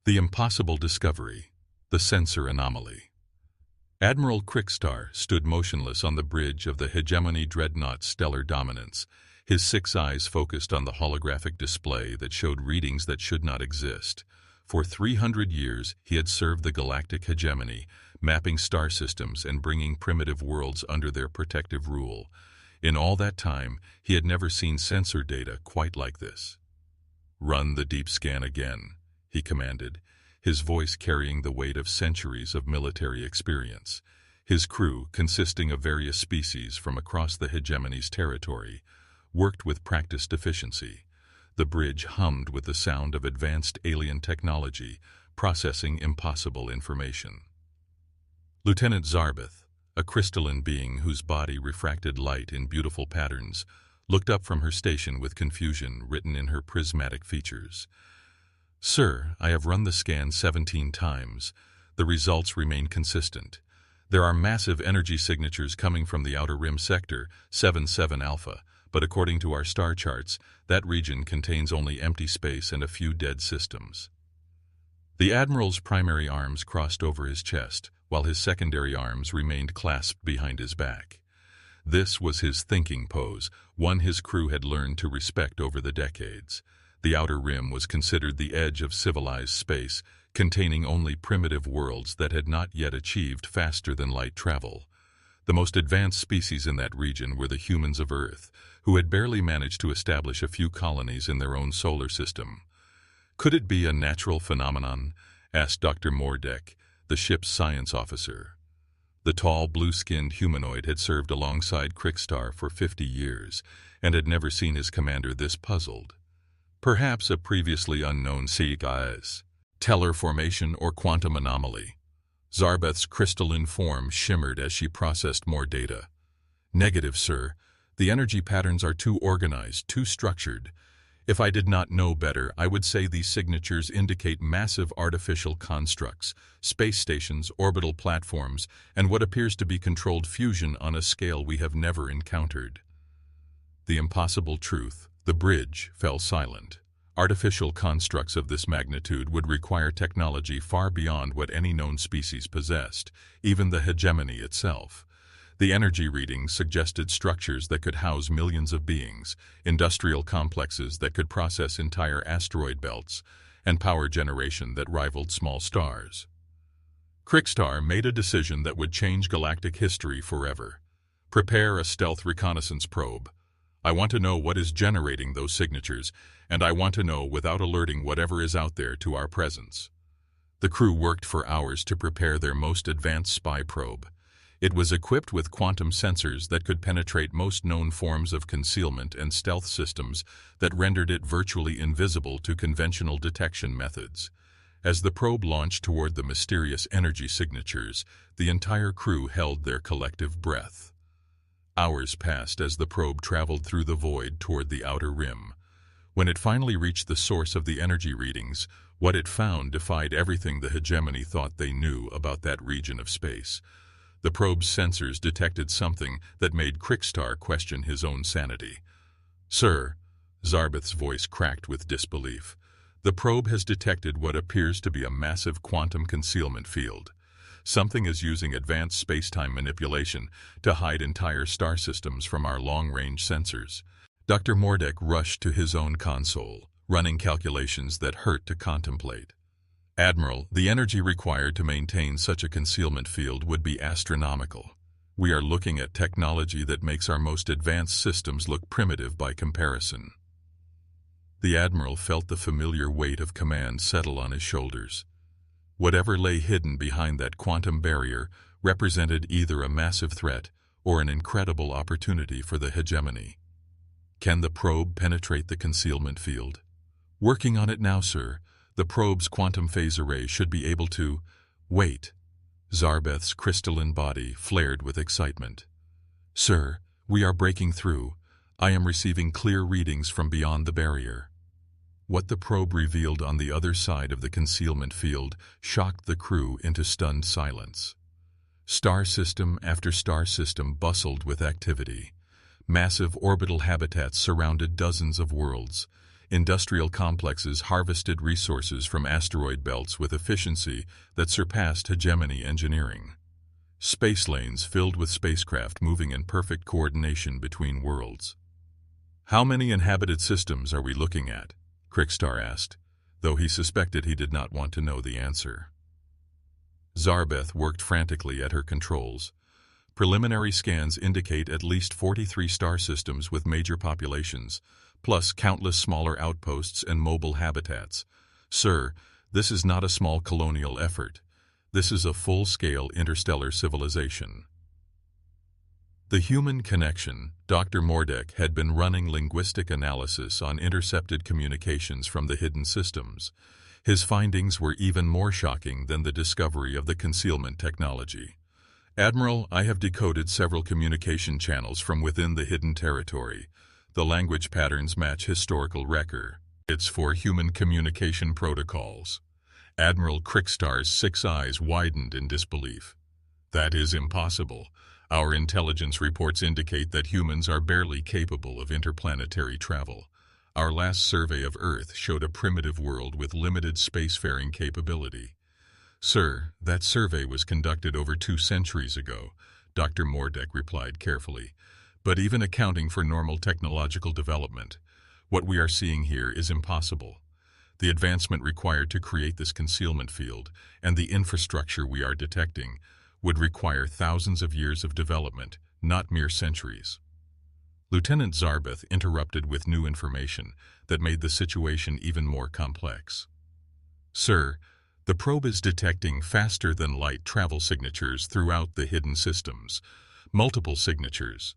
The impossible discovery, the sensor anomaly. Admiral Crickstar stood motionless on the bridge of the hegemony dreadnought's stellar dominance, his 6 eyes focused on the holographic display that showed readings that should not exist. For 300 years, he had served the galactic hegemony, mapping star systems and bringing primitive worlds under their protective rule. In all that time, he had never seen sensor data quite like this. "Run the deep scan again," he commanded, his voice carrying the weight of centuries of military experience. His crew, consisting of various species from across the hegemony's territory, worked with practiced efficiency. The bridge hummed with the sound of advanced alien technology, processing impossible information. Lieutenant Zarbeth, a crystalline being whose body refracted light in beautiful patterns, looked up from her station with confusion written in her prismatic features. "Sir, I have run the scan 17 times. The results remain consistent. There are massive energy signatures coming from the Outer Rim sector, 77 Alpha, but according to our star charts, that region contains only empty space and a few dead systems." The Admiral's primary arms crossed over his chest, while his secondary arms remained clasped behind his back. This was his thinking pose, one his crew had learned to respect over the decades. The Outer Rim was considered the edge of civilized space, containing only primitive worlds that had not yet achieved faster-than-light travel. The most advanced species in that region were the humans of Earth, who had barely managed to establish a few colonies in their own solar system. "Could it be a natural phenomenon?" asked Dr. Mordek, the ship's science officer. The tall, blue-skinned humanoid had served alongside Crickstar for 50 years, and had never seen his commander this puzzled. "Perhaps a previously unknown CIS, teller formation or quantum anomaly." Zarbeth's crystalline form shimmered as she processed more data. "Negative, sir. The energy patterns are too organized, too structured. If I did not know better, I would say these signatures indicate massive artificial constructs, space stations, orbital platforms, and what appears to be controlled fusion on a scale we have never encountered." The impossible truth. The bridge fell silent. Artificial constructs of this magnitude would require technology far beyond what any known species possessed, even the hegemony itself. The energy readings suggested structures that could house millions of beings, industrial complexes that could process entire asteroid belts, and power generation that rivaled small stars. Crickstar made a decision that would change galactic history forever. "Prepare a stealth reconnaissance probe. I want to know what is generating those signatures, and I want to know without alerting whatever is out there to our presence." The crew worked for hours to prepare their most advanced spy probe. It was equipped with quantum sensors that could penetrate most known forms of concealment and stealth systems that rendered it virtually invisible to conventional detection methods. As the probe launched toward the mysterious energy signatures, the entire crew held their collective breath. Hours passed as the probe traveled through the void toward the Outer Rim. When it finally reached the source of the energy readings, what it found defied everything the hegemony thought they knew about that region of space. The probe's sensors detected something that made Crickstar question his own sanity. "Sir," Zarbeth's voice cracked with disbelief, "the probe has detected what appears to be a massive quantum concealment field. Something is using advanced space-time manipulation to hide entire star systems from our long-range sensors." Dr. Mordek rushed to his own console, running calculations that hurt to contemplate. "Admiral, the energy required to maintain such a concealment field would be astronomical. We are looking at technology that makes our most advanced systems look primitive by comparison." The Admiral felt the familiar weight of command settle on his shoulders. Whatever lay hidden behind that quantum barrier represented either a massive threat or an incredible opportunity for the hegemony. "Can the probe penetrate the concealment field?" "Working on it now, sir. The probe's quantum phase array should be able to—" "Wait." Zarbeth's crystalline body flared with excitement. "Sir, we are breaking through. I am receiving clear readings from beyond the barrier." What the probe revealed on the other side of the concealment field shocked the crew into stunned silence. Star system after star system bustled with activity. Massive orbital habitats surrounded dozens of worlds. Industrial complexes harvested resources from asteroid belts with efficiency that surpassed hegemony engineering. Space lanes filled with spacecraft moving in perfect coordination between worlds. "How many inhabited systems are we looking at?" Krikstar asked, though he suspected he did not want to know the answer. Zarbeth worked frantically at her controls. Preliminary scans indicate at least 43 star systems with major populations, plus countless smaller outposts and mobile habitats. "Sir, this is not a small colonial effort. This is a full-scale interstellar civilization." The Human Connection, Dr. Mordek had been running linguistic analysis on intercepted communications from the hidden systems. His findings were even more shocking than the discovery of the concealment technology. "Admiral, I have decoded several communication channels from within the hidden territory. The language patterns match historical records for human communication protocols." Admiral Krikstar's 6 eyes widened in disbelief. "That is impossible. Our intelligence reports indicate that humans are barely capable of interplanetary travel. Our last survey of Earth showed a primitive world with limited spacefaring capability." "Sir, that survey was conducted over 2 centuries ago," Dr. Mordek replied carefully. "But even accounting for normal technological development, what we are seeing here is impossible. The advancement required to create this concealment field and the infrastructure we are detecting would require thousands of years of development, not mere centuries." Lieutenant Zarbeth interrupted with new information that made the situation even more complex. "Sir, the probe is detecting faster-than-light travel signatures throughout the hidden systems. Multiple signatures.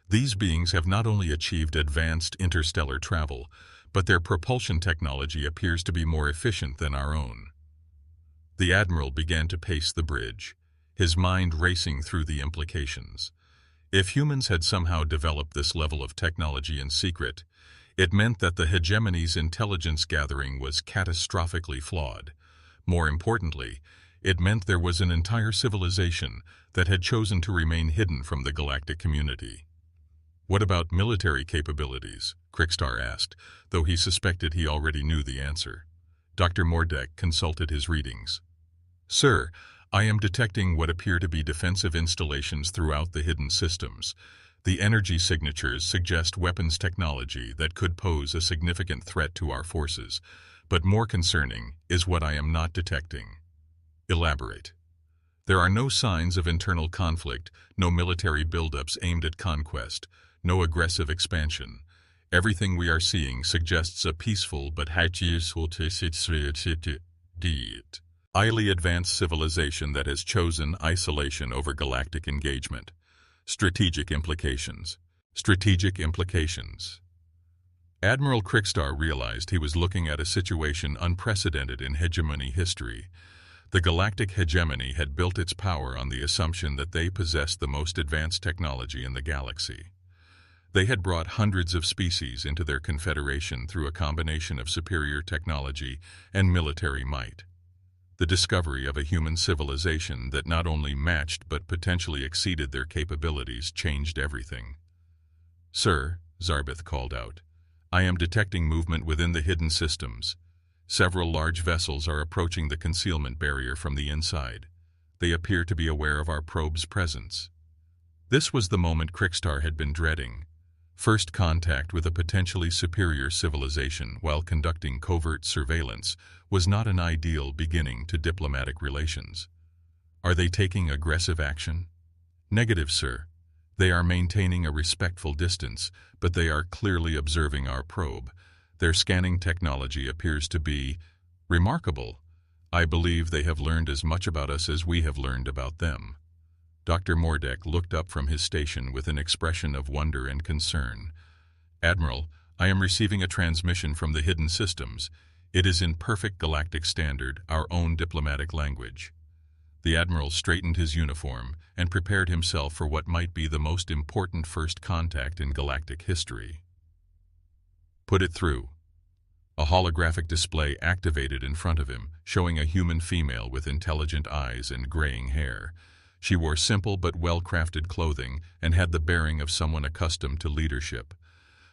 These beings have not only achieved advanced interstellar travel, but their propulsion technology appears to be more efficient than our own." The Admiral began to pace the bridge, his mind racing through the implications. If humans had somehow developed this level of technology in secret, it meant that the hegemony's intelligence gathering was catastrophically flawed. More importantly, it meant there was an entire civilization that had chosen to remain hidden from the galactic community. "What about military capabilities?" Krikstar asked, though he suspected he already knew the answer. Dr. Mordek consulted his readings. "Sir, I am detecting what appear to be defensive installations throughout the hidden systems. The energy signatures suggest weapons technology that could pose a significant threat to our forces, but more concerning is what I am not detecting." "Elaborate." "There are no signs of internal conflict, no military buildups aimed at conquest, no aggressive expansion. Everything we are seeing suggests a peaceful but highly advanced civilization that has chosen isolation over galactic engagement. Strategic implications. Strategic implications." Admiral Krikstar realized he was looking at a situation unprecedented in hegemony history. The galactic hegemony had built its power on the assumption that they possessed the most advanced technology in the galaxy. They had brought hundreds of species into their confederation through a combination of superior technology and military might. The discovery of a human civilization that not only matched but potentially exceeded their capabilities changed everything. "Sir," Zarbeth called out, "I am detecting movement within the hidden systems. Several large vessels are approaching the concealment barrier from the inside. They appear to be aware of our probe's presence." This was the moment Krikstar had been dreading. First contact with a potentially superior civilization while conducting covert surveillance was not an ideal beginning to diplomatic relations. "Are they taking aggressive action?" "Negative, sir. They are maintaining a respectful distance, but they are clearly observing our probe. Their scanning technology appears to be remarkable. I believe they have learned as much about us as we have learned about them." Dr. Mordek looked up from his station with an expression of wonder and concern. "Admiral, I am receiving a transmission from the hidden systems. It is in perfect galactic standard, our own diplomatic language." The Admiral straightened his uniform and prepared himself for what might be the most important first contact in galactic history. "Put it through." A holographic display activated in front of him, showing a human female with intelligent eyes and graying hair. She wore simple but well-crafted clothing and had the bearing of someone accustomed to leadership.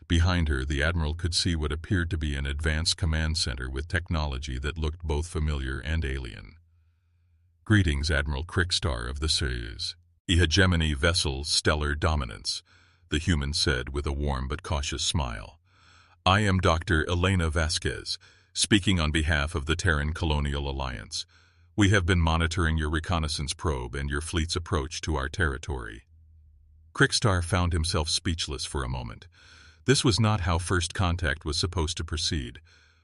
Behind her, the Admiral could see what appeared to be an advanced command center with technology that looked both familiar and alien. "Greetings, Admiral Crickstar of the Soyuz. Hegemony Vessel Stellar Dominance," the human said with a warm but cautious smile. "I am Dr. Elena Vasquez, speaking on behalf of the Terran Colonial Alliance. We have been monitoring your reconnaissance probe and your fleet's approach to our territory." Crickstar found himself speechless for a moment. This was not how first contact was supposed to proceed.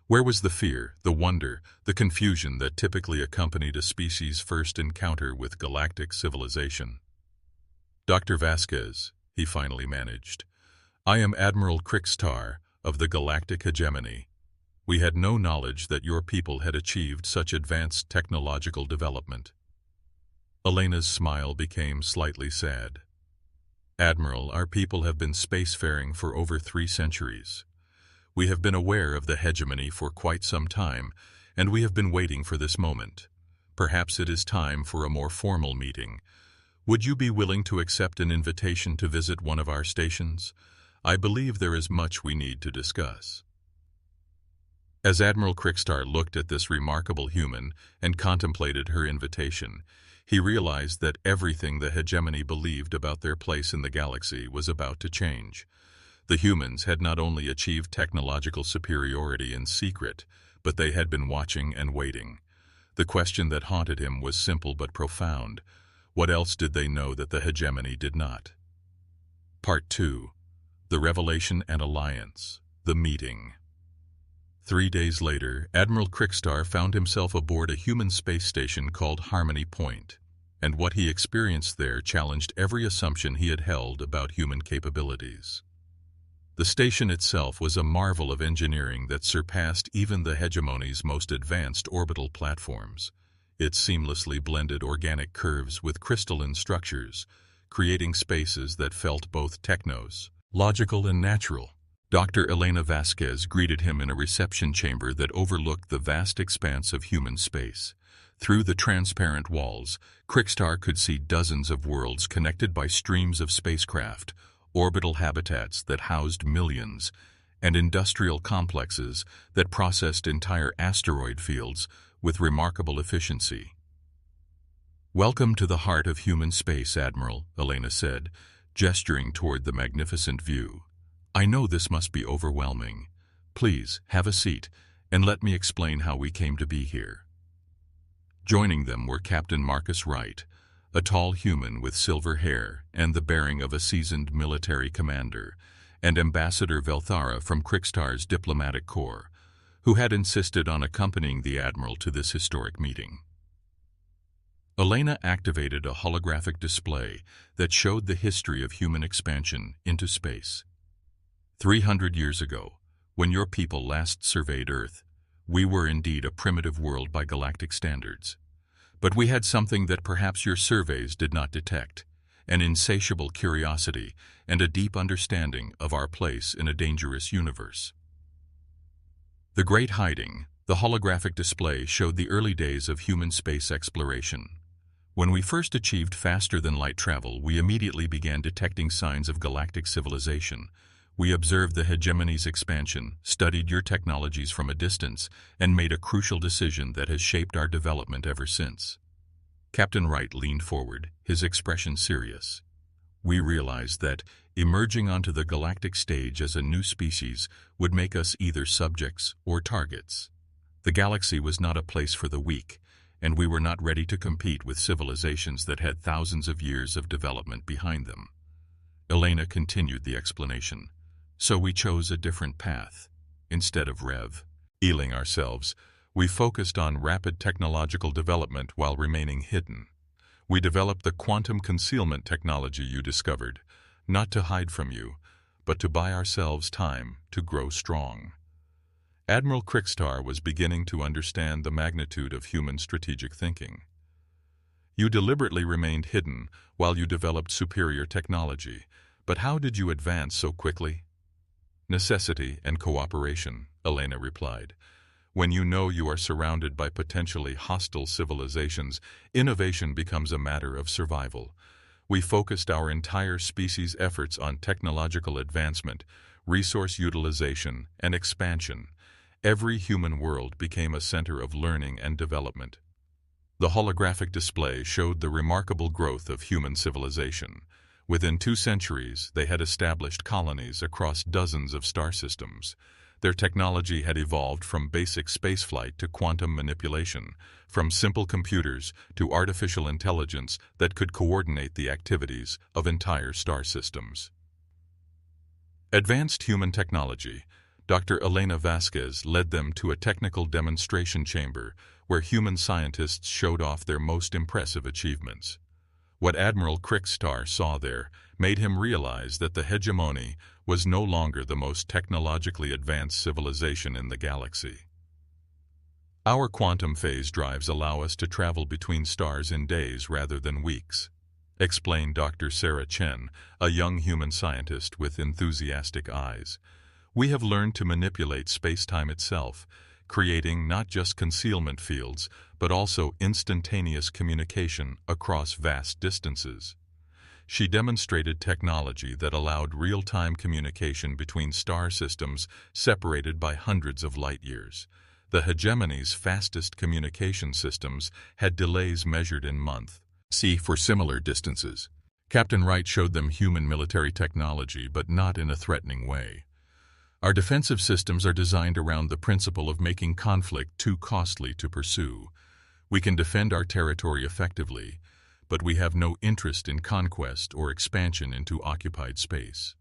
Where was the fear, the wonder, the confusion that typically accompanied a species' first encounter with galactic civilization? "Dr. Vasquez," he finally managed, "I am Admiral Crickstar of the Galactic Hegemony. We had no knowledge that your people had achieved such advanced technological development." Elena's smile became slightly sad. "Admiral, our people have been spacefaring for over 3 centuries. We have been aware of the hegemony for quite some time, and we have been waiting for this moment. Perhaps it is time for a more formal meeting. Would you be willing to accept an invitation to visit one of our stations? I believe there is much we need to discuss." As Admiral Crickstar looked at this remarkable human and contemplated her invitation, he realized that everything the hegemony believed about their place in the galaxy was about to change. The humans had not only achieved technological superiority in secret, but they had been watching and waiting. The question that haunted him was simple but profound. What else did they know that the hegemony did not? Part 2. The Revelation and Alliance. The Meeting. 3 days later, Admiral Crickstar found himself aboard a human space station called Harmony Point, and what he experienced there challenged every assumption he had held about human capabilities. The station itself was a marvel of engineering that surpassed even the hegemony's most advanced orbital platforms. It seamlessly blended organic curves with crystalline structures, creating spaces that felt both technos, logical and natural. Dr. Elena Vasquez greeted him in a reception chamber that overlooked the vast expanse of human space. Through the transparent walls, Crickstar could see dozens of worlds connected by streams of spacecraft, orbital habitats that housed millions, and industrial complexes that processed entire asteroid fields with remarkable efficiency. "Welcome to the heart of human space, Admiral," Elena said, gesturing toward the magnificent view. "I know this must be overwhelming. Please, have a seat, and let me explain how we came to be here." Joining them were Captain Marcus Wright, a tall human with silver hair and the bearing of a seasoned military commander, and Ambassador Velthara from Crickstar's diplomatic corps, who had insisted on accompanying the Admiral to this historic meeting. Elena activated a holographic display that showed the history of human expansion into space. 300 years ago, when your people last surveyed Earth, we were indeed a primitive world by galactic standards. But we had something that perhaps your surveys did not detect, an insatiable curiosity and a deep understanding of our place in a dangerous universe. The Great Hiding, the holographic display, showed the early days of human space exploration. When we first achieved faster-than-light travel, we immediately began detecting signs of galactic civilization. We observed the hegemony's expansion, studied your technologies from a distance, and made a crucial decision that has shaped our development ever since. Captain Wright leaned forward, his expression serious. We realized that emerging onto the galactic stage as a new species would make us either subjects or targets. The galaxy was not a place for the weak, and we were not ready to compete with civilizations that had thousands of years of development behind them. Elena continued the explanation. So we chose a different path. Instead of revealing ourselves, we focused on rapid technological development while remaining hidden. We developed the quantum concealment technology you discovered, not to hide from you, but to buy ourselves time to grow strong. Admiral Crickstar was beginning to understand the magnitude of human strategic thinking. You deliberately remained hidden while you developed superior technology, but how did you advance so quickly? "Necessity and cooperation," Elena replied. "When you know you are surrounded by potentially hostile civilizations, innovation becomes a matter of survival. We focused our entire species' efforts on technological advancement, resource utilization, and expansion, every human world became a center of learning and development. The holographic display showed the remarkable growth of human civilization. Within 2 centuries, they had established colonies across dozens of star systems. Their technology had evolved from basic spaceflight to quantum manipulation, from simple computers to artificial intelligence that could coordinate the activities of entire star systems. Advanced human technology. Dr. Elena Vasquez led them to a technical demonstration chamber where human scientists showed off their most impressive achievements. What Admiral Krickstar saw there made him realize that the hegemony was no longer the most technologically advanced civilization in the galaxy. Our quantum phase drives allow us to travel between stars in days rather than weeks, explained Dr. Sarah Chen, a young human scientist with enthusiastic eyes. We have learned to manipulate space-time itself, creating not just concealment fields, but also instantaneous communication across vast distances. She demonstrated technology that allowed real-time communication between star systems separated by hundreds of light-years. The hegemony's fastest communication systems had delays measured in months. See for similar distances. Captain Wright showed them human military technology, but not in a threatening way. Our defensive systems are designed around the principle of making conflict too costly to pursue. We can defend our territory effectively, but we have no interest in conquest or expansion into occupied space.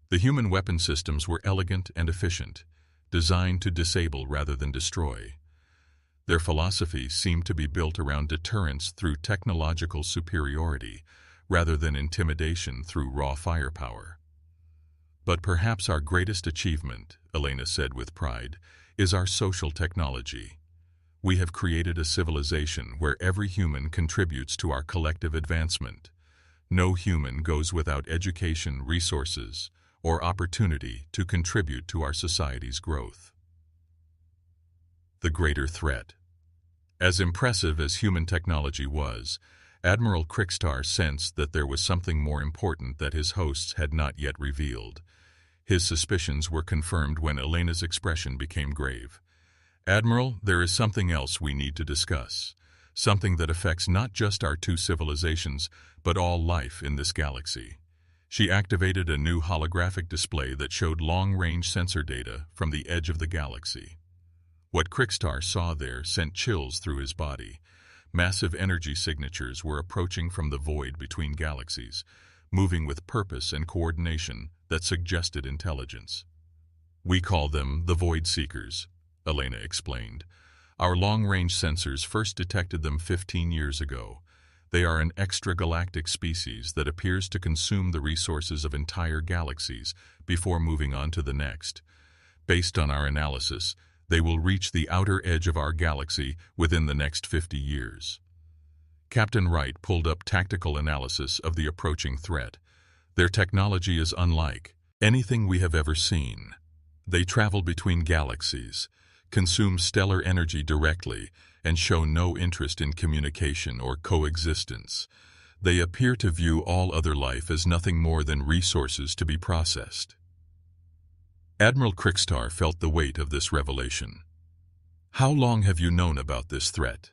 The human weapon systems were elegant and efficient, designed to disable rather than destroy. Their philosophy seemed to be built around deterrence through technological superiority, rather than intimidation through raw firepower. But perhaps our greatest achievement, Elena said with pride, is our social technology. We have created a civilization where every human contributes to our collective advancement. No human goes without education, resources, or opportunity to contribute to our society's growth. The greater threat. As impressive as human technology was, Admiral Krickstar sensed that there was something more important that his hosts had not yet revealed. His suspicions were confirmed when Elena's expression became grave. Admiral, there is something else we need to discuss. Something that affects not just our 2 civilizations, but all life in this galaxy. She activated a new holographic display that showed long-range sensor data from the edge of the galaxy. What Krickstar saw there sent chills through his body. Massive energy signatures were approaching from the void between galaxies, moving with purpose and coordination that suggested intelligence. We call them the Void Seekers, Elena explained. Our long-range sensors first detected them 15 years ago. They are an extragalactic species that appears to consume the resources of entire galaxies before moving on to the next. Based on our analysis, they will reach the outer edge of our galaxy within the next 50 years. Captain Wright pulled up tactical analysis of the approaching threat. Their technology is unlike anything we have ever seen. They travel between galaxies, consume stellar energy directly, and show no interest in communication or coexistence. They appear to view all other life as nothing more than resources to be processed. Admiral Krickstar felt the weight of this revelation. How long have you known about this threat?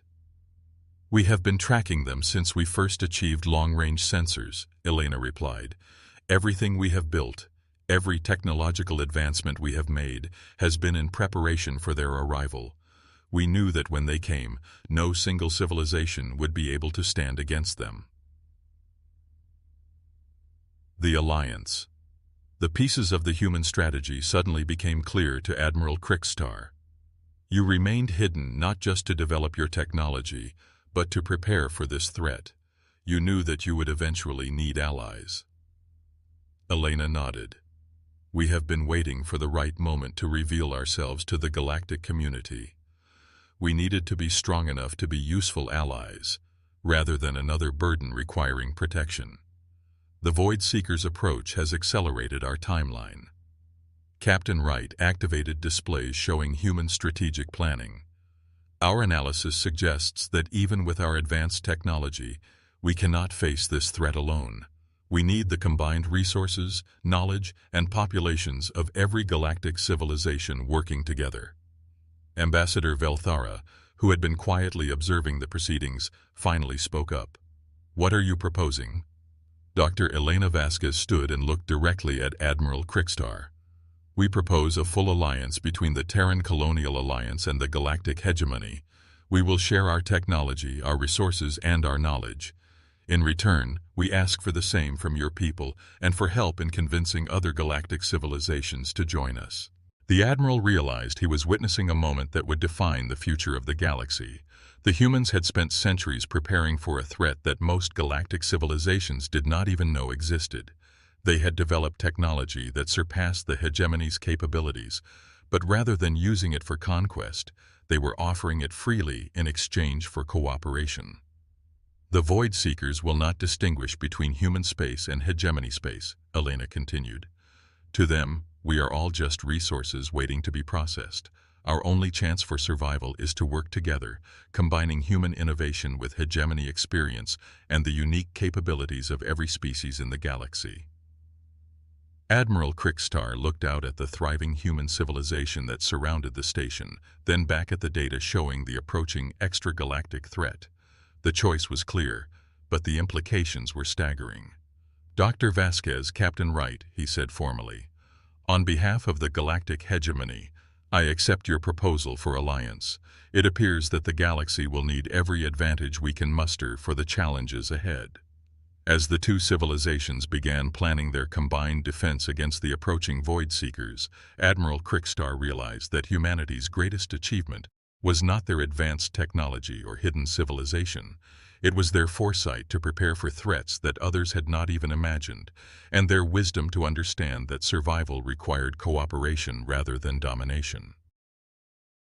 We have been tracking them since we first achieved long-range sensors, Elena replied. Everything we have built, every technological advancement we have made, has been in preparation for their arrival. We knew that when they came, no single civilization would be able to stand against them. The Alliance. The pieces of the human strategy suddenly became clear to Admiral Krickstar. You remained hidden not just to develop your technology, but to prepare for this threat. You knew that you would eventually need allies. Elena nodded. We have been waiting for the right moment to reveal ourselves to the galactic community. We needed to be strong enough to be useful allies, rather than another burden requiring protection. The Void Seeker's approach has accelerated our timeline. Captain Wright activated displays showing human strategic planning. Our analysis suggests that even with our advanced technology, we cannot face this threat alone. We need the combined resources, knowledge, and populations of every galactic civilization working together. Ambassador Velthara, who had been quietly observing the proceedings, finally spoke up. "What are you proposing?" Dr. Elena Vasquez stood and looked directly at Admiral Crickstar. "We propose a full alliance between the Terran Colonial Alliance and the Galactic Hegemony. We will share our technology, our resources, and our knowledge. In return, we ask for the same from your people and for help in convincing other galactic civilizations to join us." The Admiral realized he was witnessing a moment that would define the future of the galaxy. The humans had spent centuries preparing for a threat that most galactic civilizations did not even know existed. They had developed technology that surpassed the hegemony's capabilities, but rather than using it for conquest, they were offering it freely in exchange for cooperation. "The Void Seekers will not distinguish between human space and hegemony space," Elena continued. "To them, we are all just resources waiting to be processed. Our only chance for survival is to work together, combining human innovation with hegemony experience and the unique capabilities of every species in the galaxy." Admiral Crickstar looked out at the thriving human civilization that surrounded the station, then back at the data showing the approaching extragalactic threat. The choice was clear, but the implications were staggering. "Dr. Vasquez, Captain Wright," he said formally, "on behalf of the galactic hegemony, I accept your proposal for alliance. It appears that the galaxy will need every advantage we can muster for the challenges ahead." As the two civilizations began planning their combined defense against the approaching Void Seekers, Admiral Crickstar realized that humanity's greatest achievement was not their advanced technology or hidden civilization. It was their foresight to prepare for threats that others had not even imagined, and their wisdom to understand that survival required cooperation rather than domination.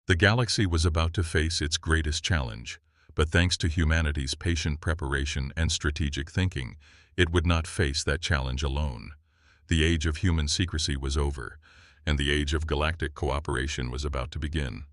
The galaxy was about to face its greatest challenge, but thanks to humanity's patient preparation and strategic thinking, it would not face that challenge alone. The age of human secrecy was over, and the age of galactic cooperation was about to begin.